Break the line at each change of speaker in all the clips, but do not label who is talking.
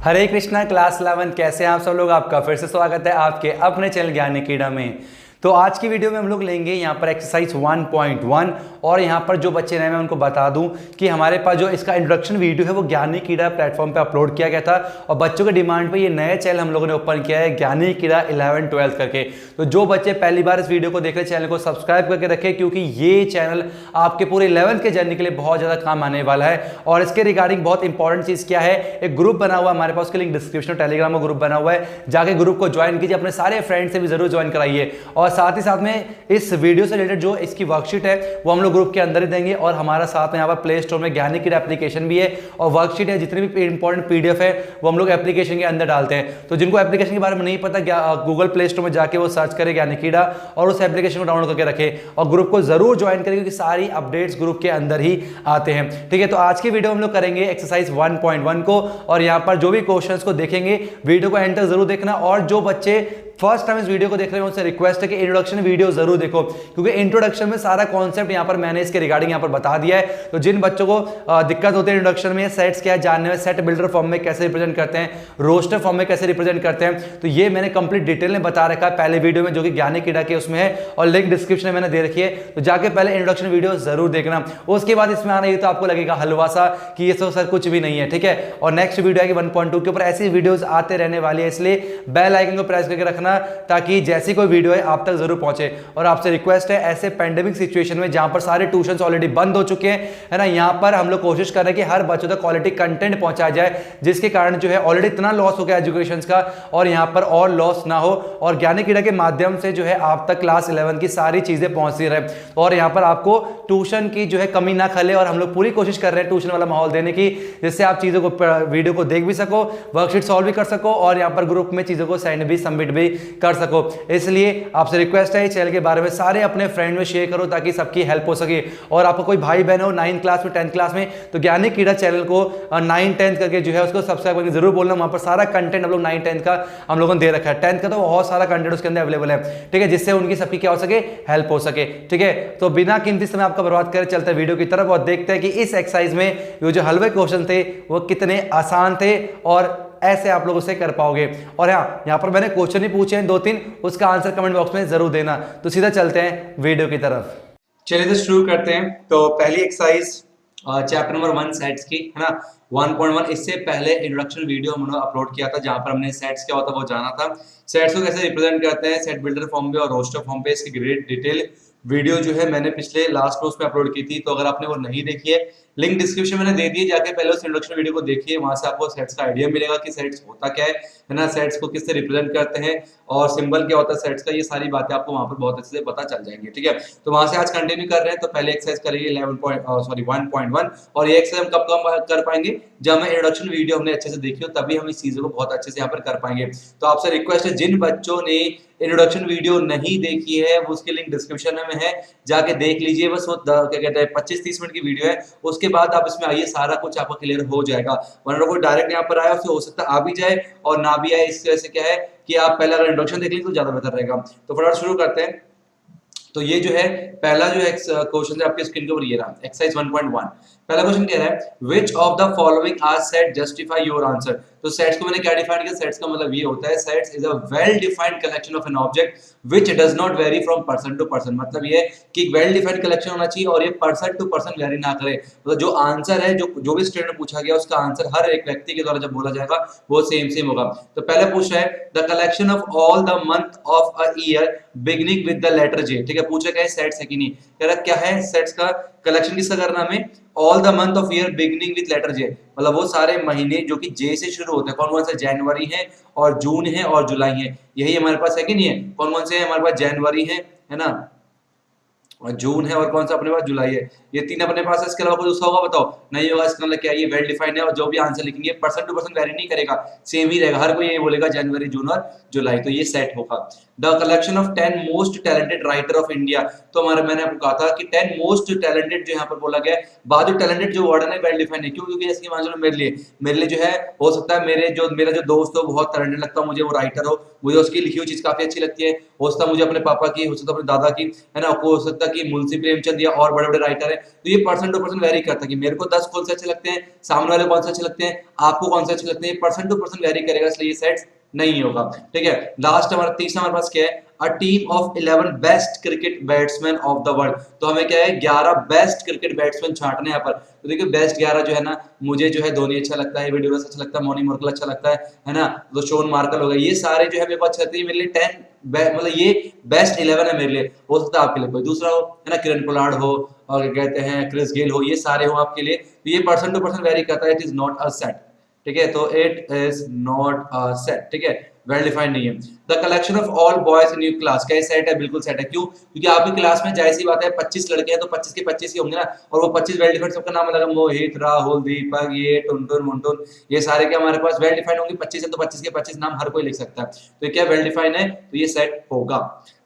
हरे Krishna class 11 कैसे हैं आप सब लोग। आपका फिर से स्वागत है आपके अपने चैनल ज्ञानी कीड़ा में। तो आज की वीडियो में हम लोग लेंगे यहाँ पर एक्सरसाइज 1.1 और यहाँ पर जो बच्चे नए मैं उनको बता दूं कि हमारे पास जो इसका इंट्रोडक्शन वीडियो है वो ज्ञानी कीड़ा प्लेटफॉर्म पे अपलोड किया गया था और बच्चों के डिमांड पे ये नया चैनल हम लोगों ने ओपन किया है ज्ञानी कीड़ा 11-12 करके। तो जो बच्चे पहली बार इस वीडियो को देख रहे चैनल को सब्सक्राइब करके रखें क्योंकि ये चैनल आपके पूरे 11th के जर्नी के लिए बहुत ज़्यादा काम आने वाला है। और इसके रिगार्डिंग बहुत इंपॉर्टेंट चीज़ क्या है, एक ग्रुप बना हुआ हमारे पास, उसके लिंक डिस्क्रिप्शन टेलीग्राम में ग्रुप बना हुआ है, जाके ग्रुप को ज्वाइन कीजिए, अपने सारे फ्रेंड से भी जरूर ज्वाइन कराइए। और साथ ही साथ में इस वीडियो से रिलेटेड जो इसकी वर्कशीट है वो हम लोग ग्रुप के अंदर ही देंगे और हमारा साथ में यहाँ पर प्ले स्टोर में ज्ञानी कीड़ा एप्लीकेशन भी है और वर्कशीट है, जितने भी इंपॉर्टेंट पीडीएफ है वो हम लोग एप्लीकेशन के अंदर डालते हैं। तो जिनको एप्लीकेशन के बारे में नहीं पता, गूगल प्ले स्टोर में जाके वो सर्च करे ज्ञानी कीड़ा और उस एप्लीकेशन को डाउनलोड करके रखे और ग्रुप को जरूर ज्वाइन करें क्योंकि सारी अपडेट्स ग्रुप के अंदर ही आते हैं। ठीक है, तो आज की वीडियो हम लोग करेंगे एक्सरसाइज 1.1 को और यहाँ पर जो भी क्वेश्चंस को देखेंगे वीडियो को एंड तक जरूर देखना। और जो बच्चे फर्स्ट टाइम इस वीडियो को देख रहे हैं उनसे रिक्वेस्ट है कि इंट्रोडक्शन वीडियो जरूर देखो क्योंकि इंट्रोडक्शन में सारा कॉन्सेप्ट यहाँ पर मैंने इसके रिगार्डिंग यहाँ पर बता दिया है। तो जिन बच्चों को दिक्कत होती है इंट्रोडक्शन में, सेट्स क्या है जानने में, सेट बिल्डर फॉर्म में कैसे रिप्रेजेंट करते हैं, रोस्टर फॉर्म में कैसे रिप्रेजेंट करते हैं, तो ये मैंने कंप्लीट डिटेल में बता रखा है पहले वीडियो में जो कि ज्ञानी कीड़ा के उसमें है और लिंक डिस्क्रिप्शन में मैंने दे रखी है। तो जाके पहले इंट्रोडक्शन वीडियो जरूर देखना, उसके बाद इसमें आना ये तो आपको लगेगा हलवा सा कि ये तो सर कुछ भी नहीं है। ठीक है, और नेक्स्ट वीडियो आएगी 1.2 के ऊपर, ऐसी वीडियोस आते रहने वाली है, इसलिए बेल आइकन को प्रेस करके रखना ताकि जैसी कोई वीडियो है आप तक जरूर पहुंचे। और आपसे रिक्वेस्ट है ऐसे पेंडेमिक सिचुएशन में जहां पर सारे ट्यूशंस ऑलरेडी बंद हो चुके हैं, है ना, यहां पर हम लोग कोशिश कर रहे हैं कि हर बच्चों तक क्वालिटी कंटेंट पहुंचाया जाए जिसके कारण जो है ऑलरेडी इतना लॉस हो गया एजुकेशन का और यहां पर और लॉस ना हो और ज्ञानी कीड़ा के माध्यम से जो है आप तक क्लास 11 की सारी चीजें पहुंचती रहे और यहां पर आपको ट्यूशन की जो है कमी ना खले। और हम लोग पूरी कोशिश कर रहे हैं ट्यूशन वाला माहौल देने की जिससे आप चीजों को वीडियो को देख भी सको, वर्कशीट सॉल्व भी कर सको और यहां पर ग्रुप में चीजों को सेंड भी सबमिट भी कर सको। इसलिए आपसे रिक्वेस्ट है चैनल के बारे में सारे अपने फ्रेंड में शेयर करो ताकि सबकी हेल्प हो सके। और आपको कोई भाई बहन हो 9th क्लास में 10th क्लास में तो ज्ञानी कीड़ा चैनल को 9-10 करके जो है उसको सब्सक्राइब करके जरूर बोलना। वहां पर सारा कंटेंट हम लोग 9-10 का हम लोगों ने दे रखा है, 10th का तो बहुत सारा कंटेंट उसके अंदर अवेलेबल है। ठीक है, जिससे उनकी सबकी क्या हो सके, हेल्प हो सके। ठीक है, तो बिना कीमती समय आपका बर्बाद करे चलते वीडियो की तरफ और देखते हैं कि इस एक्सरसाइज में ये जो हलवे क्वेश्चन थे वो कितने आसान थे और ऐसे आप लोग उसे कर पाओगे। और हाँ, यहाँ पर मैंने क्वेश्चन ही पूछे हैं 2-3, उसका आंसर कमेंट बॉक्स में जरूर देना। तो सीधा चलते हैं वीडियो की तरफ। चलिए तो शुरू करते हैं। तो पहली एक्सरसाइज चैप्टर नंबर 1 सेट्स की, है ना, 1.1। इससे पहले इंट्रोडक्शन वीडियो हमने अपलोड किया था जहां पर हमने सेट्स क्या होता है वो जाना था, सेट्स को कैसे रिप्रेजेंट करते हैं सेट बिल्डर फॉर्म पे और रोस्टर फॉर्म पे, इसकी ग्रेट डिटेल वीडियो जो है मैंने पिछले लास्ट में उसमें अपलोड की थी। तो अगर आपने वो नहीं देखी है लिंक डिस्क्रिप्शन मैंने दे दी है, जाके पहले उस इंट्रोडक्शन वीडियो को देखिए, वहां से आपको सेट्स का आइडिया मिलेगा कि सेट्स होता क्या है ना, सेट्स को किससे रिप्रेजेंट करते हैं और सिंबल क्या होता है सेट्स का, ये सारी बातें आपको वहां पर बहुत अच्छे से पता चल जाएंगी। ठीक है, तो वहां से आज कंटिन्यू कर रहे हैं। तो पहले एक्सरसाइज करेंगे 1.1 और ये एक्सरसाइज हम कब कर पाएंगे, जब हमें इंट्रोडक्शन वीडियो हमने अच्छे से देखी हो तभी हम इस चीजों को बहुत अच्छे से यहाँ पर कर पाएंगे। तो आपसे रिक्वेस्ट है जिन बच्चों ने इंट्रोडक्शन वीडियो नहीं देखी है वो उसकी लिंक डिस्क्रिप्शन में है, जाके देख लीजिए। बस वो क्या कहते हैं 25-30 मिनट की वीडियो है, उसके बाद आप इसमें आइए, सारा कुछ आपको क्लियर हो जाएगा। वरना कोई डायरेक्ट यहाँ पर आया उसे हो सकता है आ भी जाए और ना भी आए। इसकी वजह से क्या है कि आप पहले अगर इंट्रोडक्शन देख लें तो ज्यादा बेहतर रहेगा। तो फटाफट शुरू करते हैं। तो ये जो है पहला जो क्वेश्चन है आपके स्क्रीन के ऊपर ये रहा, एक्सरसाइज 1.1। पहला क्वेश्चन कह रहा है which of the following are set justify your answer. तो सेट्स को मैंने क्या डिफाइन किया, सेट्स का मतलब ये होता है sets is a well defined collection of an object which does not vary from person to person. मतलब ये कि वेल डिफाइंड कलेक्शन होना चाहिए और ये पर्सन टू पर्सन वेरी ना करे। मतलब जो आंसर है जो भी स्टेटमेंट पूछा गया उसका आंसर हर एक व्यक्ति के द्वारा जब बोला जाएगा वो सेम होगा। तो पहले पूछ रहा है the collection of all the month of a year beginning with the letter J. ठीक है, पूछा क्या है सेट्स है कि नहीं, कह रहा क्या है सेट्स का कलेक्शन किसका करना हमें, all the month of year beginning with letter J, मतलब वो सारे महीने जो कि जे से शुरू होते हैं। कौन कौन से, जनवरी है और जून है और जुलाई है, यही हमारे पास है कि नहीं है। कौन कौन से है हमारे पास, जनवरी है ना, और जून है और कौन सा अपने पास, जुलाई है। ये तीन अपने पास है, इसके अलावा कुछ दूसरा होगा बताओ, नहीं होगा। इसका मतलब क्या है, ये वेल डिफाइंड है और जो भी आंसर लिखेंगे पर्सन टू पर्सन वेरी नहीं करेगा, सेम ही रहेगा, हर कोई ये बोलेगा जनवरी जून और जुलाई। तो ये सेट होगा। The collection of 10 most talented writer of India. तो हमारे मैंने आपको कहा था कि 10 मोस्ट टैलेंटेड जो यहाँ पर बोला गया है, बाद जो टैलेंटेड जो वर्ड है वेल डिफाइंड है, क्यों? क्योंकि ऐसे मान लो मेरे लिए जो है हो सकता है मेरा जो दोस्त हो बहुत टैलेंटेड लगता है मुझे, वो राइटर हो, मुझे उसकी लिखी हुई चीज काफी अच्छी लगती है, हो सकता है मुझे अपने पापा की, हो सकता है अपने दादा की, है ना, हो सकता है कि मुंशी प्रेमचंद या और बड़े बड़े राइटर है। तो ये पर्सन टू पर्सन वेरी करता है कि मेरे को 10 कौन से अच्छे लगते हैं, सामने वाले कौन से अच्छे लगते हैं, आपको कौन से अच्छे लगते हैं, पर्सन टू पर्सन वेरी करेगा, इसलिए ये सेट नहीं होगा। ठीक है, लास्ट हमारा तीसरा हमारे पास क्या है, a team of 11 best cricket batsman of the world. तो हमें क्या है 11 बेस्ट क्रिकेट बैट्समैन छांटने यहाँ पर। तो देखिए बेस्ट 11 जो है ना, मुझे जो है धोनी अच्छा लगता है, विडियोस अच्छा लगता है, मोनी मोर्कल अच्छा लगता है ना, तो शोन मार्कल हो गया, ये सारे जो है मेरे को अच्छे लगते हैं, मेरे लिए 10 मतलब ये बेस्ट 11 है मेरे लिए। हो सकता है आपके लिए कोई दूसरा हो, है ना, किरण पोलार्ड हो और कहते हैं क्रिस गेल हो, ये सारे हो आपके लिए। तो ये पर्सन टू पर्सन वेरी करता है, it is not a set. ठीक है, तो it is not a set. ठीक है, वेल डिफाइंड नहीं है। The collection of all boys in your class, क्या सेट है? बिल्कुल सेट है। क्यों? क्योंकि आपकी क्लास में जाहिर सी बात है 25 लड़के हैं, तो 25 के 25 ही होंगे ना, और वो 25 वेल डिफाइंड सबका नाम अलग है, मोहित, राहुल, दीपक, ये टुनटुन मुंटुन, ये सारे क्या हमारे पास वेल डिफाइंड होंगे। 25 है तो 25 के 25 नाम हर कोई लिख सकता है, तो ये क्या वेल डिफाइंड है, तो ये सेट होगा।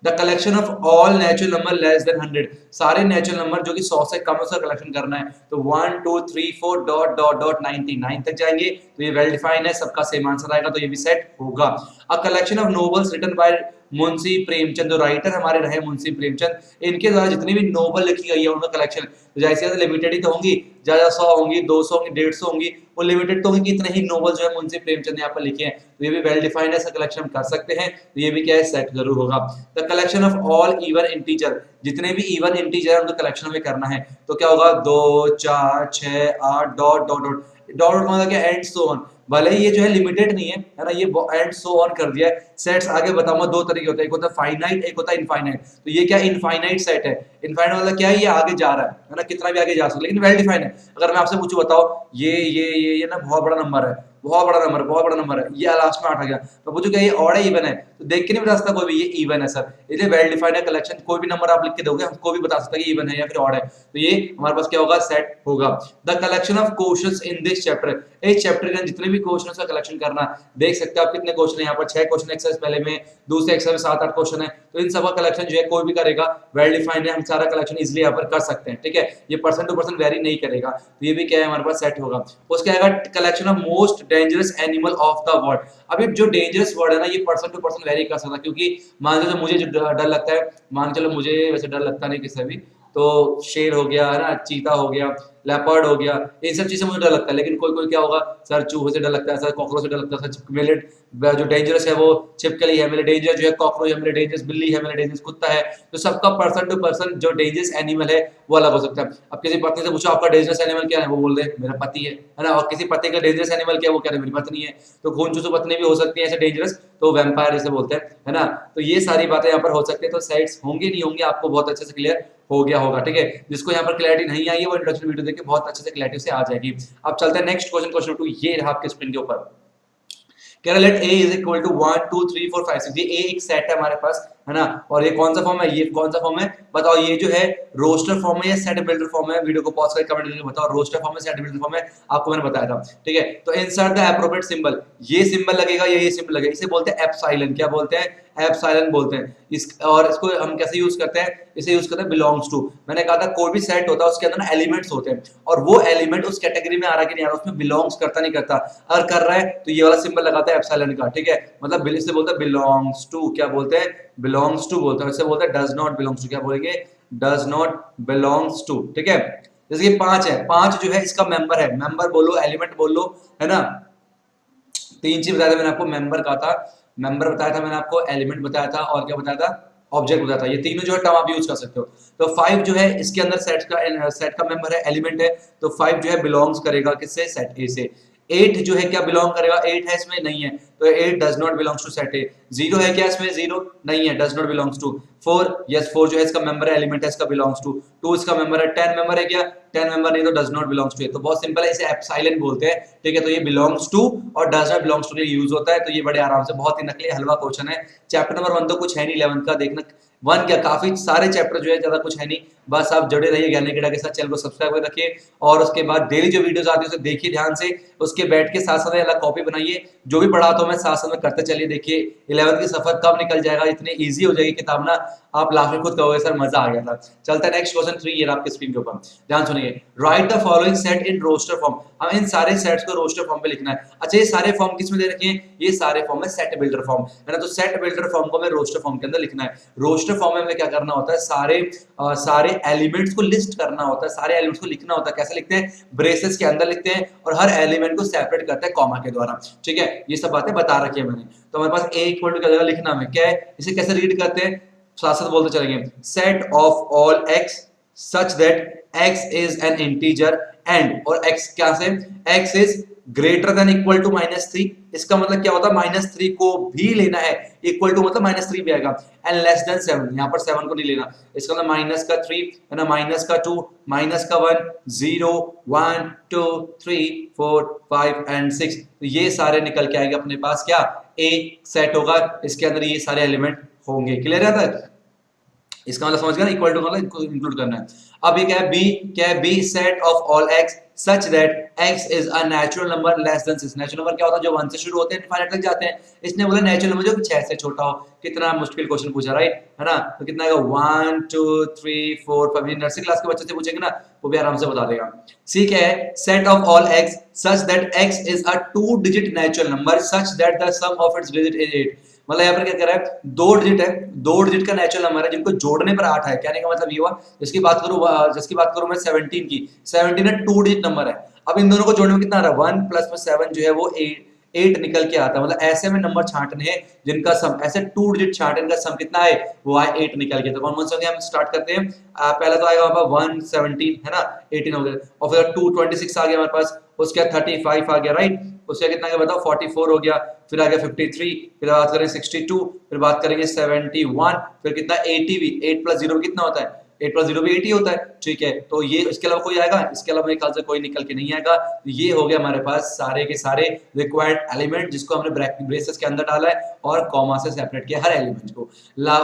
The collection of all natural number less then 100, सारे नेचुरल नंबर जो कि 100 से कम है उसका कलेक्शन करना है, तो 1 2 3 4 डॉट डॉट डॉट 99 तक जाएंगे, तो ये वेल डिफाइंड है, सबका सेम आंसर आएगा, तो ये भी सेट होगा। A collection of novels written by Munshi Premchand, जो राइटर हमारे रहे मुंशी प्रेमचंद, इनके द्वारा जितनी भी नोवेल लिखी गई है उनका कलेक्शन, तो जैसे लिमिटेड ही तो होंगी, ज्यादा 100 होंगी, 200 होंगी, 150 होंगी, वो लिमिटेड तो होंगी कि इतने ही नोवेल जो है मुंशी प्रेमचंद ने यहाँ पर लिखे हैं, तो ये भी वेल डिफाइंड है, ऐसा कलेक्शन कर सकते हैं, तो ये भी क्या है सेट जरूर होगा। The collection of all even integer, जितने भी इवन इंटीजर है उनका कलेक्शन हमें करना है, तो क्या होगा 2 4 6 8 डॉट डॉट डॉट डॉट मतलब क्या एंड सो ऑन, भले ही ये जो है लिमिटेड नहीं है ना, ये एंड सो ऑन कर दिया है। सेट्स आगे बताऊंगा, दो तरीके होते हैं, एक होता है फाइनाइट, एक होता है इनफाइनाइट। तो ये क्या इनफाइनाइट सेट है, इनफाइनाइट मतलब क्या है, ये आगे जा रहा है ना, कितना भी आगे जा सकता है, लेकिन वेल डिफाइंड है। अगर मैं आपसे पूछूं बताओ ये ना बहुत बड़ा नंबर है, बहुत बड़ा नंबर है, ये लास्ट में 8 आ गया, तो पूछो क्या ये ऑड है इवन है, तो देख के नहीं बता सकता कोई भी ये इवन है सर, इसलिए वेल डिफाइंड है कलेक्शन, कोई भी नंबर आप लिख के दोगे हमको भी बता सकता है कि इवन है या फिर ऑड है, तो ये हमारे पास क्या होगा सेट होगा। The collection of questions in this chapter, इस चैप्टर के जितने भी क्वेश्चन का कलेक्शन करना, देख सकते हो आप कितने क्वेश्चन है यहाँ पर, 6 क्वेश्चन एक्सरसाइज पहले में, दूसरे एक्सरसाइज में 7 8 क्वेश्चन है, तो इन सब का कलेक्शन जो है कोई भी करेगा वेल डिफाइंड है, हम सारा कलेक्शन इजीली यहाँ पर कर सकते हैं। ठीक है, ये पर्सन टू पर्सन वेरी नहीं करेगा, तो ये भी क्या है हमारे पास सेट होगा। उसके आएगा collection of most dangerous animal of the world. अभी जो डेंजरस वर्ड है ना, ये पर्सन टू पर्सन वेरी कर सकता है, क्योंकि मान लो मुझे जो डर लगता है, मान चलो मुझे वैसे डर लगता नहीं किसी भी, तो शेर हो गया है ना, चीता हो गया, लेपर्ड हो गया, इन सब चीजें मुझे डर लगता है, लेकिन कोई कोई क्या होगा सर चूहे से डर लगता है, सर कॉकरोच से डर लगता है, सर मेरे जो डेंजरस है वो छिपकली है, मेरे डेंजर जो है कॉकरोच है, मेरे डेंजरस बिल्ली है, मेरे डेंजरस कुत्ता है, तो सबका पर्सन टू पर्सन जो डेंजरस एनिमल है वो अलग हो सकता है। अब किसी पत्नी से पूछो आपका डेंजरस एनिमल क्या है, वो बोल दे मेरा पति है ना, और किसी पति का डेंजरस एनिमल क्या है, वो कह रहे मेरी पत्नी है, तो खून चूसो पत्नी भी हो सकती है ऐसे डेंजरस, तो वैम्पायर इसे बोलते हैं, है ना, तो ये सारी बातें यहाँ पर हो सकती है, तो सेट्स होंगे नहीं होंगे आपको बहुत अच्छे से क्लियर हो गया होगा। ठीक है, जिसको यहाँ पर क्लैरिटी नहीं आई है वो इंट्रोडक्शन वीडियो देख के बहुत अच्छे से क्लैरिटी से आ जाएगी। अब चलते हैं नेक्स्ट क्वेश्चन, क्वेश्चन 2, ये रहा आपके स्क्रीन के ऊपर, कह रहा let a is equal to 1 2 3 4 5 6, ये a एक सेट है हमारे पास, है ना, और ये कौन सा फॉर्म है, ये कौन सा फॉर्म है बताओ, ये जो है रोस्टर फॉर्म है या सेट बिल्डर फॉर्म है, वीडियो को पॉज करके कमेंट करके बताओ, रोस्टर फॉर्म है सेट बिल्डर फॉर्म है, आपको मैंने बताया था। ठीक है, तो इंसर्ट द एप्रोप्रिएट सिंबल, ये सिंबल लगेगा, ये सिंबल लगेगा, इसे बोलते हैं एप्सिलॉन, क्या बोलते हैं एप्सिलॉन बोलते हैं इस, और इसको हम कैसे यूज करते हैं, इसे यूज करते हैं बिलोंग्स टू। मैंने कहा था कोई भी सेट होता है उसके अंदर ना एलिमेंट्स होते हैं, और वो एलिमेंट उस कैटेगरी में आ रहा कि नहीं आ रहा, उसमें बिलोंग्स करता नहीं करता, अगर कर रहा है तो ये वाला सिंबल लगाता है एप्सिलॉन का। ठीक है, मतलब इसे बोलते हैं बिलोंग्स टू, क्या बोलते हैं बिलोंग्स टू बोलते हैं, इसे बोलते हैं डज नॉट बिलोंग्स टू, क्या बोलेंगे डज नॉट बिलोंग्स टू। ठीक है, जैसे कि 5 है, 5 जो है इसका मेंबर है, मेंबर बोलो एलिमेंट बोलो, है ना, 3 चीज बताया था मैंने आपको, मेंबर कहा था, मेंबर बताया था मैंने आपको, एलिमेंट बताया था, और क्या बताया था ऑब्जेक्ट बताया था, ये तीनों जो है टर्म आप यूज कर सकते हो। तो 5 जो है इसके अंदर सेट का मेंबर है, एलिमेंट है, तो 5 जो है बिलोंग्स करेगा किससे, सेट ए से। 8 जो है क्या बिलोंग करेगा, 8 है इसमें नहीं है, तो 8 does not belongs to set A. 0 है क्या इसमें, 0 नहीं है, does not belongs to. 4 yes 4 जो है इसका मेंबर है, एलिमेंट है, इसका बिलोंग्स टू। 2 इसका मेंबर है, 10 मेंबर है क्या, 10 मेंबर नहीं, तो डज नॉट बिलोंग्स टू। तो बहुत सिंपल है, इसे एप्सिलॉन बोलते हैं। ठीक है, तो ये बिलोंग्स टू और does not belongs to use होता है, तो ये बड़े आराम से, बहुत ही नकली हलवा क्वेश्चन है। चैप्टर नंबर 1 तो कुछ है नहीं, 11 का देखना, 1 क्या काफी सारे चैप्टर जो है ज्यादा कुछ है नहीं, बस आप जुड़े रहिए ज्ञान क्रीड़ा के साथ, चैनल को सब्सक्राइब कर रखिए और उसके बाद डेली जो वीडियोस आती है उसे देखिए ध्यान से, उसके बैठ के साथ साथ अलग कॉपी बनाइए, जो भी पढ़ाता हूं मैं साथ साथ में करते चलिए। देखिए 11th की सफर कब निकल जाएगा, इतनी ईजी हो जाएगी किताब ना, आप लास्ट में खुद कहोगे सर मजा आ गया था। चलता है नेक्स्ट क्वेश्चन 3, ये आपके स्क्रीन के ऊपर ध्यान सुनिए। Write the following set in roster form, हमें इन सारे सेट्स को रोस्टर फॉर्म पे लिखना है। अच्छा ये सारे फॉर्म किस में दे रखे हैं, ये सारे फॉर्म है सेट बिल्डर फॉर्म है ना, तो सेट बिल्डर फॉर्म को हमें रोस्टर फॉर्म के अंदर लिखना है। रोस्टर फॉर्म में हमें क्या करना होता है, सारे एलिमेंट्स को लिस्ट करना होता है, सारे एलिमेंट्स को लिखना होता है। कैसे लिखते हैं, ब्रेसेस के अंदर लिखते हैं और हर एलिमेंट को सेपरेट करते हैं कॉमा के द्वारा, ठीक है, ये सब बातें बता रखी है मैंने। तो हमारे पास ए इक्वल टू क्या जगह लिखना है, क्या है, इसे कैसे रीड करते हैं, साथ साथ बोलते चलेंगे, set of all x such that x is an integer and, और x क्या से, x is greater than equal to -3, इसका मतलब क्या होता है, -3 को भी लेना है, इक्वल टू मतलब -3 भी आएगा, एंड लेस देन 7, यहाँ पर 7 को नहीं लेना, इसका मतलब -3 है ना, -2 -1 0 1 2 3 4 5 एंड 6, तो ये सारे निकल के आएंगे अपने पास, क्या A सेट होगा, इसके अंदर ये सारे एलिमेंट होंगे। क्लियर है तक, इसका मतलब समझ गया, इक्वल टू मतलब इंक्लूड करना है। अब ये क्या है, बी, क्या है, B set of all x such that x is a natural number less than 6। Natural number क्या होता है, जो 1 से शुरू होते हैं इनफाइनाइट तक जाते हैं, इसने बोला नेचुरल नंबर जो 6 से छोटा हो। कितना मुश्किल क्वेश्चन पूछा, राइट है ना, तो कितना आएगा 1 2 3 4 5, ये नर्सरी क्लास के बच्चे से पूछेंगे ना वो भी आराम से बता देगा। सी क्या है, set of all x such that x is a 2 digit natural number such that the sum of its digit is 8। मतलब यहाँ पर क्या कर रहा है, 2 डिजिट है, 2 डिजिट का नेचुरल नंबर है जिनको जोड़ने पर 8 है। कहने का मतलब ये हुआ, जिसकी बात करूं मैं 17 की, 17 है 2 डिजिट नंबर है। अब इन दोनों को जोड़ने में कितना आ रहा है, 1 प्लस में 7 जो है वो 8 निकल के आता है। मतलब ऐसे में नंबर छांटने हैं जिनका सम, ऐसे 2 डिजिट छांटे इनका सम कितना है, वो है 8 निकल के। तो कौन कौन से हम स्टार्ट करते हैं, पहला तो आएगा हमारे पास 117 है ना, 18 हो गया, और फिर 226 आ गया हमारे पास, उसके बाद 35 आ गया, राइट, उसके कितना क्या बताओ 44 हो गया, फिर आ गया 53, फिर बात करेंगे 62, फिर बात करेंगे 71, फिर कितना 80 भी, 8 प्लस 0 कितना होता है, 8 प्लस 0 भी 80 होता है, ठीक है। तो ये इसके अलावा कोई आएगा, इसके अलावा मेरे ख्याल से कोई निकल के नहीं आएगा। ये हो गया हमारे पास सारे के सारे रिक्वायर्ड एलिमेंट जिसको हमने ब्रेसेस के अंदर डाला है और कॉमा से सेपरेट किया हर एलिमेंट को।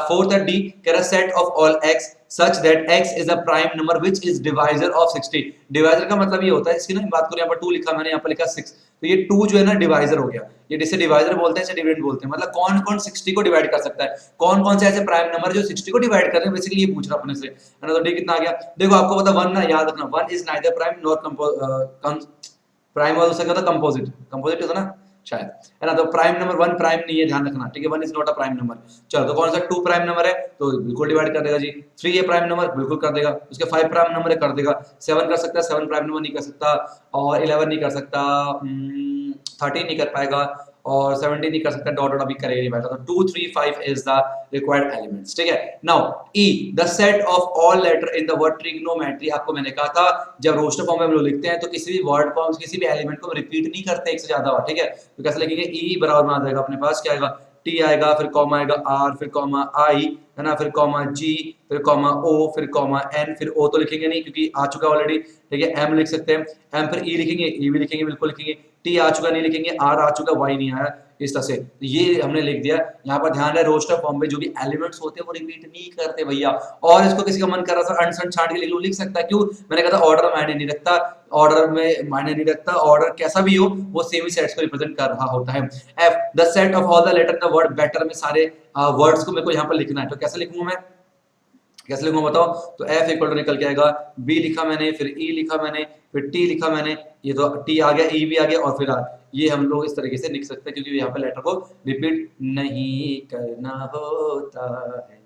फोर्थ है डी, कह रहा set of all x such that x is a prime number which is divisor of 60। Divisor का मतलब ये होता है, इसकी ना बात करूं, यहाँ पर 2 लिखा मैंने, यहाँ पर लिखा 6, तो ये 2 जो है ना डिवाइजर हो गया, ये जिसे डिवाइजर बोलते हैं, इसे डिविडेंड बोलते हैं। मतलब कौन कौन 60 को डिवाइड कर सकता है, कौन कौन से ऐसे प्राइम नंबर जो 60 को डिवाइड कर रहे हैं, बेसिकली ये पूछ रहा अपने से, है ना। तो डी कितना आ गया, देखो आपको पता 1 ना, याद रखना 1 is neither prime not prime हो सकता था, कंपोजिट, कंपोजिट होता ना शायद, है ना। तो प्राइम नंबर 1 प्राइम नहीं है, ध्यान रखना, ठीक है, 1 is not a prime number. चलो तो कौन सा 2 प्राइम नंबर है, तो बिल्कुल डिवाइड कर देगा जी। 3 है प्राइम नंबर, बिल्कुल कर देगा। उसके 5 प्राइम नंबर है, कर देगा। 7 कर सकता है, 7 प्राइम नंबर नहीं कर सकता, और 11 नहीं कर सकता, 13 नहीं कर पाएगा, और 17 नहीं कर सकता, डॉट डॉट अभी करेगा नहीं पाएगा। तो 2 3 5 इज द रिक्वायर्ड एलिमेंट्स, ठीक है। Now E, the set of all letter in the word trigonometry. आपको मैंने कहा था जब रोस्टर फॉर्म में हम लोग लिखते हैं तो किसी भी वर्ड को, किसी भी एलिमेंट को रिपीट नहीं करते एक से ज्यादा बार, ठीक है। तो कैसे लिखेंगे, ई बराबर में आ जाएगा अपने पास, क्या आएगा, टी आएगा, फिर कॉमा आएगा आर, फिर कॉमा आई, है ना, फिर कॉमा जी, फिर कॉमा ओ, फिर कॉमा एन, फिर ओ तो लिखेंगे नहीं क्योंकि आ चुका ऑलरेडी, ठीक है। एम लिख सकते हैं, एम, फिर ई लिखेंगे, ई भी लिखेंगे, बिल्कुल लिखेंगे। टी आ चुका नहीं लिखेंगे, आर आ चुका, वाई नहीं आया, इस तरह से। तो ये हमने लिख दिया। यहाँ पर ध्यान है रोस्टर फॉर्म में जो भी एलिमेंट्स होते हैं वो रिपीट नहीं करते भैया। और इसको किसी का मन कर रहा था अनसन छांट के लिख सकता है, क्यों, मैंने कहा था ऑर्डर मायने नहीं रखता, ऑर्डर में मायने नहीं रखता, ऑर्डर कैसा भी हो वो सेम ही सेट्स को रिप्रेजेंट कर रहा होता है। F, the set of all the letter the word better में सारे वर्ड्स को मेरे को यहाँ पर लिखना है, तो कैसे लिखूंगा मैं, कैसे लिखूंगा बताओ। तो एफ इक्वल टू निकल के आएगा, बी लिखा मैंने, फिर ई लिखा मैंने, फिर टी लिखा मैंने, ये तो टी आ गया, ई भी आ गया, और फिर आर। ये हम लोग इस तरीके से लिख सकते हैं क्योंकि यहाँ पे लेटर को रिपीट नहीं करना होता है।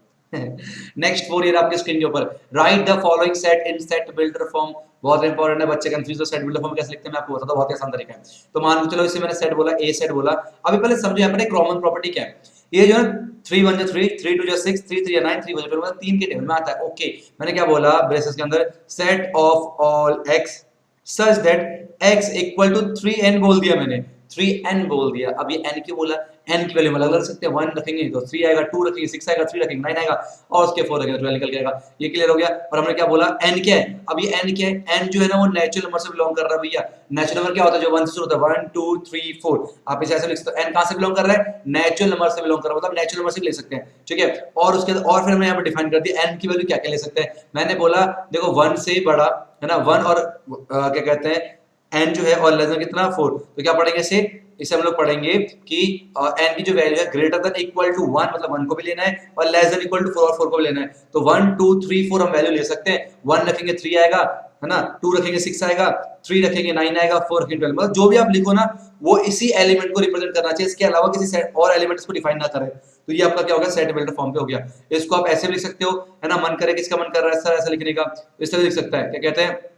नेक्स्ट 4 ईयर आपके स्क्रीन के ऊपर, right the following set in set builder form. बहुत इंपॉर्टेंट है, बच्चे कंफ्यूज हो, सेट बिल्डर फॉर्म कैसे लिखते हैं मैं आपको बताता हूं, बहुत ही आसान तरीका है। तो मान के चलो इसे मैंने सेट बोला, ए सेट बोला। अभी पहले समझो यहाँ पर कॉमन प्रॉपर्टी क्या है। ये जो है 3 1 3, 3 2 6, 3 3 9, 3 1 12, 3 के टेबल में आता है। ओके, मैंने क्या बोला ब्रेसेस के अंदर, set of all x such that x equal to 3n बोल दिया मैंने। 3n बोल दिया। अब ये n क्यों बोला, n की वैल्यू अलग अलग रख सकते हैं, 1 रखेंगे तो 3 आएगा, 2 रखेंगे 6 आएगा, 3 रखेंगे 9 आएगा और उसके 4 रखेंगे 12 निकल के आएगा। ये क्लियर हो गया। और हमने क्या बोला, n क्या है, अब ये n क्या है, n जो है ना वो नेचुरल नंबर से बिलोंग कर रहा है भैया। नेचुरल नंबर क्या होता है, जो 1 से शुरू होता है, 1 2 3 4। आप इसे ऐसे लिख सकते हो, n कहां से बिलोंग कर रहा है, नेचुरल नंबर से बिलोंग कर रहा है, मतलब नेचुरल नंबर से ले सकते हैं, ठीक है। और उसके और फिर हमने यहाँ पर डिफाइन कर दिया n की वैल्यू क्या क्या ले सकते हैं। मैंने बोला देखो 1 से बड़ा है ना, 1 और क्या कहते हैं n जो है और लेस देन कितना 4, तो क्या पढ़ेंगे इसे हम लोग पढ़ेंगे कि n की जो वैल्यू है ग्रेटर देन इक्वल टू 1, मतलब 1 को भी लेना है और लेस देन इक्वल टू 4 और 4 को भी लेना है। तो 1 2 3 4 हम वैल्यू ले सकते हैं। 1 रखेंगे 3 आएगा है ना, 2 रखेंगे 6 आएगा, 3 रखेंगे 9 आएगा, 4 रखेंगे 12, मतलब जो भी आप लिखो ना वो इसी एलिमेंट को रिप्रेजेंट करना चाहिए, इसके अलावा किसी सेट और एलिमेंट इसको डिफाइन ना करें। तो ये आपका क्या हो गया, सेट बिल्डर फॉर्म पे हो गया। इसको आप ऐसे भी लिख सकते हो है ना, मन करे किसका मन कर रहा है सर ऐसा लिखने का, इस तरह लिख सकता है, क्या कहते हैं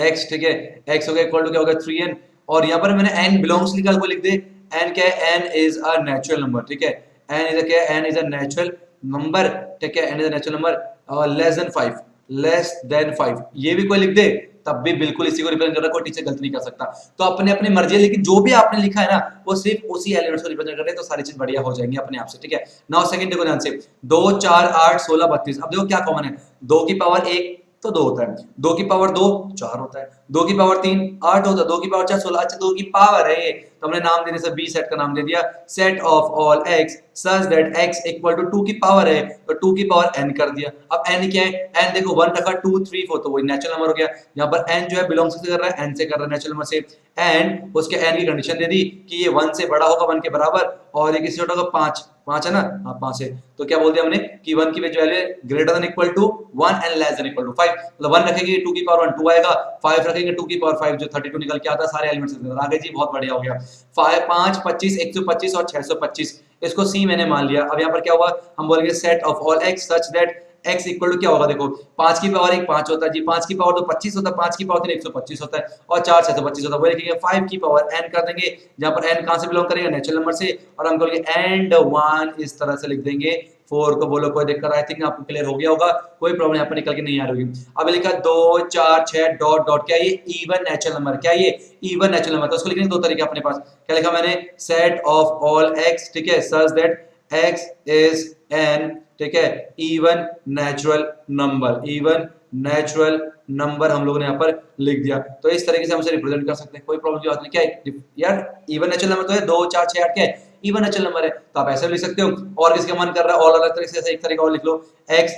x, ठीक है, x हो गया इक्वल टू क्या होगा 3n, और यहाँ पर मैंने n बिलोंग्स लिखा, को लिख दे n क्या है, n is a natural number, ठीक है, n इज क्या है, n is a natural number, ठीक है, n is a natural number less then 5, less than 5, ये भी कोई लिख दे तब भी बिल्कुल इसी को रिप्रेजेंट कर रहा है, कोई टीचर गलती नहीं कर सकता। तो अपने अपनी मर्जी है, लेकिन जो भी आपने लिखा है ना वो सिर्फ उसी एलिमेंट्स को रिप्रेजेंट कर रहे हैं, तो सारी चीज बढ़िया हो जाएंगी अपने आप से, ठीक है। नाउ सेकंड देखो ध्यान से, 2 4 8 16 32। अब देखो क्या कॉमन है, 2 की पावर 1 तो 2 होता है, 2 की पावर 2 4 होता है, 2 की पावर 3 8 होता है, 2 की पावर 4 16। अच्छा 2 की पावर है ये, तो हमने नाम देने से बी सेट का नाम दे दिया, set of all x such that x equal to 2 की पावर है तो 2 की पावर n कर दिया। अब n क्या है, n देखो 1 रखा 2 3 4 तो वही नेचुरल नंबर हो गया। यहाँ पर n जो है बिलोंग्स से कर रहा है, n से कर रहा है, नेचुरल नंबर से, एंड उसके n की कंडीशन दे दी कि ये 1 से बड़ा होगा 1 के बराबर, और ये किससे छोटा होगा 5, 5 है ना, हाँ 5 है। तो क्या बोल दिया हमने कि 1 की value greater than equal to 1 and less than equal to 5, मतलब 1 रखेंगे 2 की पावर 1 2 आएगा, 5 रखेंगे 2 की पावर 5 जो 32 निकल के आता है, सारे एलिमेंट्स आगे जी, बहुत बढ़िया हो गया। 5 25 125 और 625, इसको सी मैंने मान लिया। अब यहाँ पर क्या हुआ, हम बोलेंगे set of all x such that x equal to क्या होगा, देखो 5 की पावर 1 5 होता है जी, 5 की पावर 2 25 होता है, 5 की पावर 3 125 होता है, और 4 625 होता है। वही लिखेंगे 5 की पावर n कर देंगे, जहां पर n कहां से बिलोंग करेगा, नेचुरल नंबर से, और हम बोलेंगे एंड 1 इस तरह से लिख देंगे। 4 को बोलो कोई दिक्कत, आई थिंक आपको क्लियर हो गया होगा, कोई प्रॉब्लम यहाँ पर निकल के नहीं आ रही होगी। अब लिखा 2 4 6 डॉट डॉट, क्या ये इवन नेचुरल नंबर, क्या ये इवन नेचुरल नंबर, तो उसको लिखने के दो तरीके अपने पास। क्या लिखा मैंने, सेट ऑफ ऑल x, ठीक है, सच दैट x इज n, ठीक है, even natural number, even natural number हम लोगों ने यहाँ पर लिख दिया। तो इस तरीके से हम इसे रिप्रेजेंट कर सकते हैं, कोई प्रॉब्लम की बात नहीं। क्या है यार, इवन नेचुरल नंबर तो है, 2 4 6 8 क्या है, इवन नेचुरल नंबर है, तो आप ऐसे भी लिख सकते हो। और किसका मन कर रहा है और अलग तरीके से एक तरीका और लिख लो, x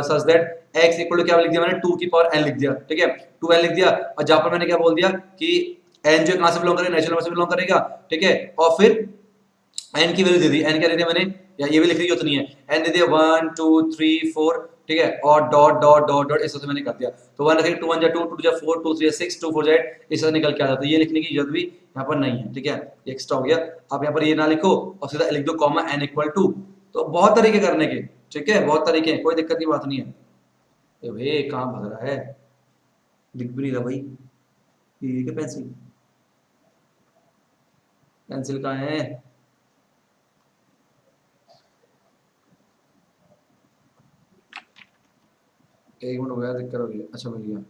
such that x equal to क्या लिख दिया मैंने, 2 की पावर n लिख दिया, ठीक है, 2n लिख दिया। और जहां पर मैंने क्या बोल दिया कि n जो कहां से बिलोंग करेगा, नेचुरल नंबर से बिलोंग करेगा, ठीक है, और फिर n की वैल्यू दे दी, n क्या दे दिया मैंने, या ये भी लिखने की जरूरत नहीं है, n दे दिया 1 2 3 4, ठीक है, और डॉट डॉट डॉट डॉट इस तरह से मैंने कर दिया। तो 1 रखेंगे 2 1 जा 2 2 जा 4 2 3 6 2 4 जा 8, इस तरह निकल के आ जाता है। ये लिखने की जरूरत भी यहाँ पर नहीं है, ठीक है, एक्स्ट्रा हो गया। आप यहाँ पर ये ना लिखो और सीधा लिख दो कॉमा n इक्वल टू, तो बहुत तरीके करने के, ठीक है, बहुत तरीके हैं, कोई दिक्कत की बात नहीं है। भाई कहाँ भाग रहा है, दिख भी नहीं रहा भाई, ये क्या पेंसिल, पेंसिल कहाँ है, एक मिनट हो गया, दिक्कत हो गई, अच्छा मिल गया,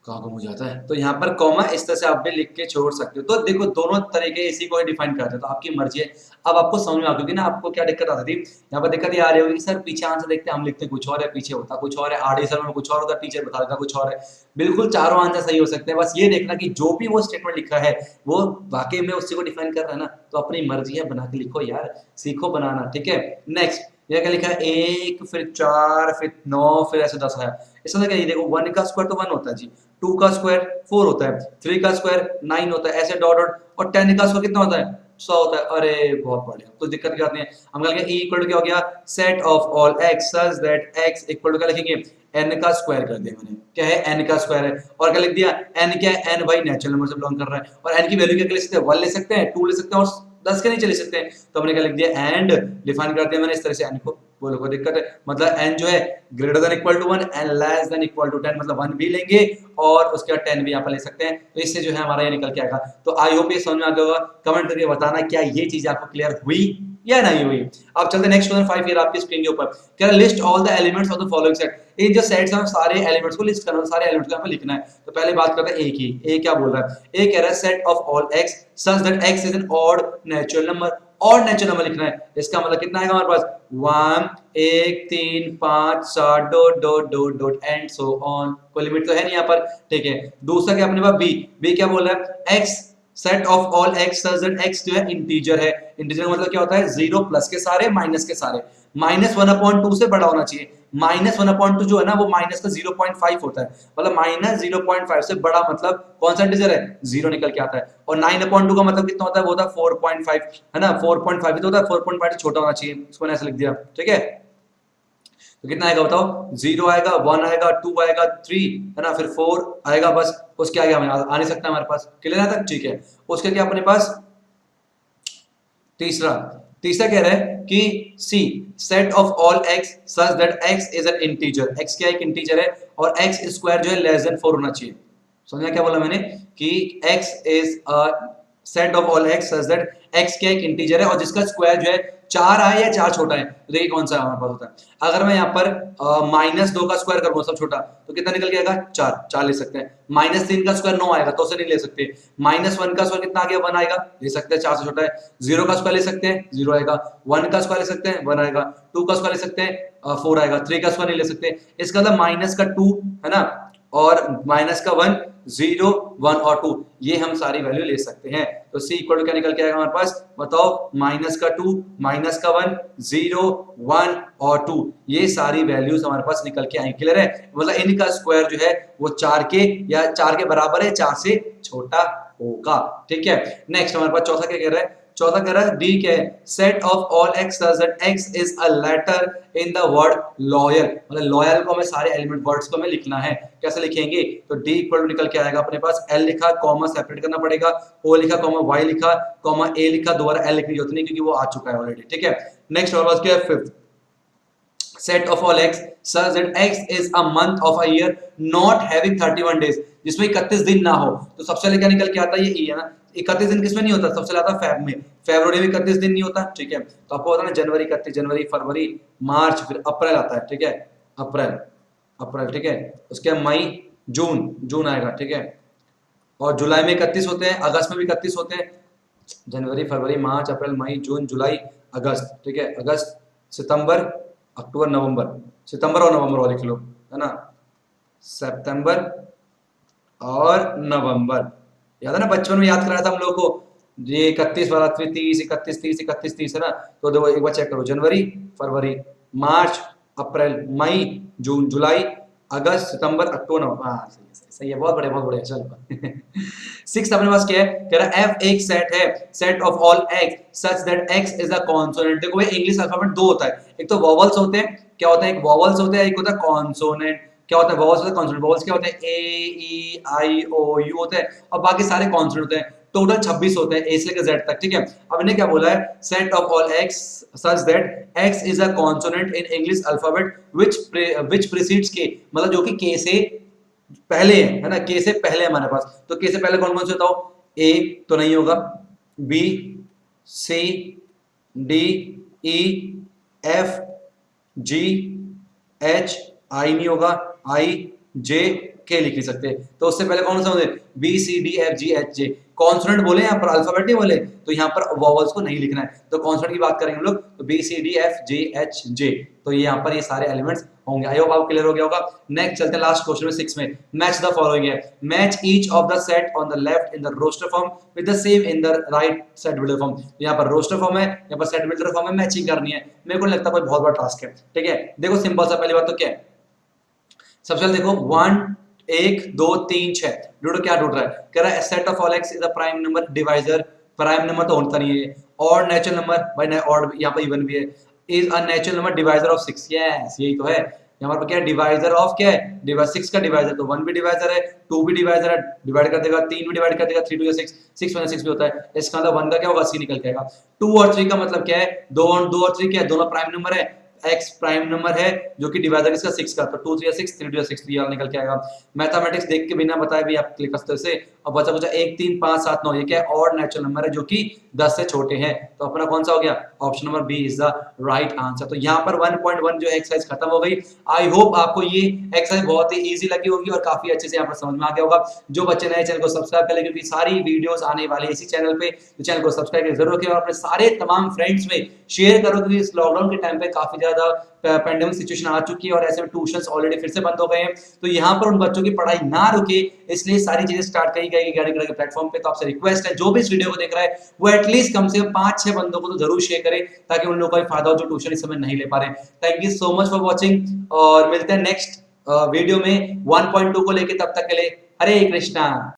कहाँ गुम हो जाता है। तो यहाँ पर कॉमा इस तरह से आप भी लिख के छोड़ सकते हो। तो देखो दोनों तरीके इसी को ही डिफाइन करते हैं, तो आपकी मर्जी है। अब आपको समझ में आ गई ना, आपको क्या दिक्कत आती थी, यहाँ पर दिक्कत ये आ रही होगी सर पीछे आंसर देखते हैं, हम लिखते कुछ और है, पीछे होता कुछ और है, आड़े सर में कुछ और होता, टीचर बता देता कुछ और है। बिल्कुल चारों आंसर सही हो सकते हैं, बस ये देखना कि जो भी वो स्टेटमेंट लिखा है वो वाकई में उसी को डिफाइन कर रहा है ना, तो अपनी मर्जी है, बना के लिखो यार, सीखो बनाना, ठीक है। नेक्स्ट ये क्या लिखा है, 1 फिर 4 फिर 9 फिर ऐसे 10 है, इसमें क्या, ये देखो 1 का स्क्वायर तो 1 होता है जी, 2 का स्क्वायर 4 होता है, 3 का स्क्वायर 9 होता है, ऐसे डॉट डॉट, और 10 का स्क्वायर कितना होता है, 100 होता है। अरे बहुत बढ़िया, कुछ दिक्कत की बात नहीं है। हम कहेंगे e इक्वल टू क्या हो गया, set of all x such that x equal to क्या लिखेंगे, n का स्क्वायर कर दिया मैंने, क्या है n का स्क्वायर है, और क्या लिख दिया n क्या है, n भाई नेचुरल नंबर से बिलोंग कर रहा है, और n की वैल्यू क्या ले सकते हैं, 1 ले सकते हैं, 2 ले सकते हैं, और 10 के नीचे ले सकते हैं। तो हमने क्या लिख दिया, एंड डिफाइन कर दिया मैंने इस तरह से n को, बोलो कोई दिक्कत है, मतलब n जो है greater than equal to 1 and less than equal to 10, मतलब 1 भी लेंगे और उसके बाद 10 भी यहाँ पर ले सकते हैं। तो इससे जो है हमारा ये निकल के आएगा। तो आई होप ये समझ में आ गया होगा, कमेंट करके बताना क्या ये चीज आपको क्लियर हुई या नहीं हुई। अब चलते नेक्स्ट क्वेश्चन 5 ईयर आपकी स्क्रीन के ऊपर, कह रहा list all the elements of the following set. ये जो सेट्स हैं सारे एलिमेंट्स को लिस्ट करना है, सारे एलिमेंट्स को यहाँ पे लिखना है। तो पहले बात करते हैं ए की। ए क्या बोल रहा है, ए कह रहा है set of all x such that x is N odd natural number. और नेचुरल नंबर लिखना है, इसका मतलब कितना आएगा हमारे पास 1 1 3 5 7 dot dot dot dot and so on. कोई लिमिट तो है नहीं यहाँ पर, ठीक है। दूसरा क्या अपने पास बी, बी क्या बोल रहा है, x set of all x such that x जो है इंटीजर है। इंटीजर का मतलब क्या होता है, 0 प्लस के सारे माइनस के सारे, -1/2 से बड़ा होना चाहिए। -1/2 जो है ना वो माइनस का 0.5 होता है, मतलब -0.5 से बड़ा मतलब कौन सा इंटीजर है, 0 निकल के आता है। और 9/2 का मतलब कितना होता है, वो होता है 4.5, है ना, 4.5 ही तो होता है, 4.5 से छोटा होना चाहिए, इसको मैंने ऐसे लिख दिया, ठीक है। तो कितना आएगा बताओ, 0 आएगा, 1 आएगा, 2 आएगा, 3 है ना, फिर 4 आएगा, बस उसके आगे हमें आ नहीं सकता हमारे पास, क्लियर है तक, ठीक है। उसके क्या अपने पास तीसरा, तीसरा कह रहा है कि C set of all x such that x is an integer, X क्या एक इंटीजर है और एक्स स्क्वायर जो है लेस देन 4 होना चाहिए। समझा क्या बोला मैंने, कि x is a set of all x such that x क्या एक इंटीजर है और जिसका स्क्वायर जो है 4 आए या 4 छोटा है। तो देखिए कौन सा हमारे पास होता है, अगर मैं यहाँ पर -2 का स्क्वायर करूंगा सब छोटा तो कितना निकल के आएगा 4, 4 ले सकते हैं। -3 का स्क्वायर 9 आएगा तो उसे नहीं ले सकते। -1 का स्क्वायर कितना आ गया 1 आएगा, ले सकते हैं, 4 से छोटा है। 0 का स्क्वायर ले सकते हैं 0 आएगा, 1 का स्क्वायर ले सकते हैं 1 आएगा, 2 का स्क्वायर ले सकते हैं 4 आएगा, 3 का स्क्वायर नहीं ले सकते। इसका मतलब -2 है ना, और -1 0 1 और 2 ये हम सारी वैल्यू ले सकते हैं। तो C इक्वल टू क्या निकल के आएगा हमारे पास बताओ, -2 -1 0 1 और 2 ये सारी वैल्यूज हमारे पास निकल के आएंगी, क्लियर है। मतलब इनका स्क्वायर जो है वो 4 के या 4 के बराबर है, 4 से छोटा होगा, ठीक है। नेक्स्ट हमारे पास चौथा क्या कह रहा है, चौथा कह रहा है डी क्या है, set of all x such that x is a letter in the word loyal. मतलब लॉयल को हमें सारे एलिमेंट वर्ड्स को हमें लिखना है, कैसे लिखेंगे, तो डी इक्वल टू निकल के आएगा अपने पास एल लिखा कॉमा सेपरेट करना पड़ेगा, ओ लिखा कॉमा वाई लिखा कॉमा ए लिखा, दोबारा एल लिखनी होती नहीं क्योंकि वो आ चुका है ऑलरेडी, ठीक है। नेक्स्ट हमारे पास क्या है fifth, set of all x such that x is a month of a year not having 31 days, जिसमें 31 दिन ना हो। तो सबसे पहले क्या निकल के आता है, ये ई है ना, 31 दिन किसमें नहीं होता, सबसे ज्यादा फैब में, फरवरी में 31 दिन नहीं होता, ठीक है। तो आपको होता है ना जनवरी 31, जनवरी फरवरी मार्च, फिर अप्रैल आता है, ठीक है, अप्रैल अप्रैल, ठीक है। उसके बाद मई जून, जून आएगा, ठीक है। और जुलाई में 31 होते हैं, अगस्त में भी 31 होते हैं, जनवरी फरवरी मार्च अप्रैल मई जून जुलाई अगस्त, ठीक है। अगस्त सितंबर अक्टूबर नवंबर, सितंबर और नवंबर और लिख लो, है ना, सितंबर और नवंबर। याद है ना बचपन में याद कराया था हम लोग को, ये 31 वाला 30 31 30 31 30 है ना। तो देखो एक बार चेक करो, जनवरी फरवरी मार्च अप्रैल मई जून जुलाई अगस्त सितंबर अक्टूबर नवंबर, हाँ सही है, बहुत बढ़िया बहुत बढ़िया, चलो। सिक्स अपने पास क्या है, कह रहा है एफ एक सेट है, set of all x such that x is a consonant. देखो ये इंग्लिश अल्फाबेट दो होता है, एक तो वॉवल्स होते हैं, क्या होता है, एक वॉवल्स होते हैं, एक होता है कॉन्सोनेंट। क्या होता है वॉवल्स होता है, कॉन्सोनेंट, वॉवल्स क्या होते हैं, ए ई आई ओ यू होते हैं और बाकी सारे कॉन्सोनेंट होते हैं। टोटल 26 होते हैं ए से लेकर जेड तक, ठीक है। अब इन्हें क्या बोला है, set of all x such that x is a consonant in English alphabet which precedes के, मतलब जो कि के से पहले है ना, के से पहले हमारे पास। तो के से पहले कौन कौन से बताओ, ए तो नहीं होगा, B C D E F G H, I नहीं होगा, आई जे के लिख नहीं सकते। तो उससे पहले कौन सा होते, B C D F G H J. Consonant बोले यहाँ पर, अल्फाबेट नहीं बोले, तो यहाँ पर वॉवल्स को नहीं लिखना है। तो कॉन्सोनेंट की बात करेंगे हम लोग, तो B C D F J H J, तो ये यहाँ पर ये सारे एलिमेंट्स होंगे। आई होप आपको क्लियर हो गया होगा। नेक्स्ट चलते हैं लास्ट क्वेश्चन में 6 में, मैच द फॉलोइंग है, match each of the set on the left in the roster form with the same in the right set builder form. यहाँ पर रोस्टर फॉर्म है, यहाँ पर सेट बिल्डर फॉर्म है, matching करनी है। मेरे को नहीं लगता कोई बहुत बड़ा टास्क है, ठीक है। देखो सिंपल सा, पहली बात तो क्या है, सबसे पहले देखो 1 1 2 3 6 ढूंढो, क्या ढूंढ रहा है, कह रहा है set of all x is a prime number divisor, prime number तो होता नहीं है, और नेचुरल नंबर भाई ना, और यहाँ पर इवन भी है, is a natural number divisor of 6, yes यही तो है। यहाँ पर क्या है, डिवाइजर ऑफ क्या है, डिवाइज 6 का डिवाइजर, तो 1 भी डिवाइजर है, 2 भी डिवाइजर है, डिवाइड कर देगा, 3 भी डिवाइड कर देगा, 3 2 6 6 1 6 भी होता है। इसका मतलब 1 का क्या होगा, c निकल के आएगा। 2 और 3 का मतलब क्या है, 2 और 3 क्या है, दोनों प्राइम नंबर है, x प्राइम नंबर है जो कि डिवाइजर इसका 6 का, तो 2 3 6 3 2 6 3 निकल के आएगा। मैथमेटिक्स देख के बिना बताए भी आप क्लिक कर सकते और बचा कुछ 1 3 5 7 9, ये क्या है ऑड नेचुरल नंबर है जो कि 10 से छोटे हैं। तो अपना कौन सा हो गया, option number B is the right answer. तो यहाँ पर 1.1 जो एक्सरसाइज खत्म हो गई। आई होप आपको ये एक्सरसाइज बहुत ही इजी लगी होगी और काफी अच्छे से यहाँ पर समझ में आ गया होगा। जो बच्चे नए चैनल को सब्सक्राइब कर ले, क्योंकि सारी वीडियोस आने वाली है इसी चैनल पे, तो चैनल को सब्सक्राइब जरूर रखें और अपने सारे तमाम फ्रेंड्स में शेयर करो, क्योंकि इस लॉकडाउन के टाइम पे काफी ज्यादा पेंडेमिक सिचुएशन आ चुकी है और ऐसे में ट्यूशंस ऑलरेडी फिर से बंद हो गए हैं। तो यहाँ पर उन बच्चों की पढ़ाई ना रुके, इसलिए सारी चीजें स्टार्ट करी गई अकेडमी के प्लेटफॉर्म पे। तो आपसे रिक्वेस्ट है जो भी इस वीडियो को देख रहा है वो एटलीस्ट कम से कम 5-6 बंदों को तो जरूर शेयर करे, ताकि उन लोगों का भी फायदा हो जो ट्यूशन इस समय नहीं ले पा रहे। Thank you so much for watching और मिलते हैं नेक्स्ट वीडियो में 1.2 को लेके। तब तक के लिए हरे कृष्णा।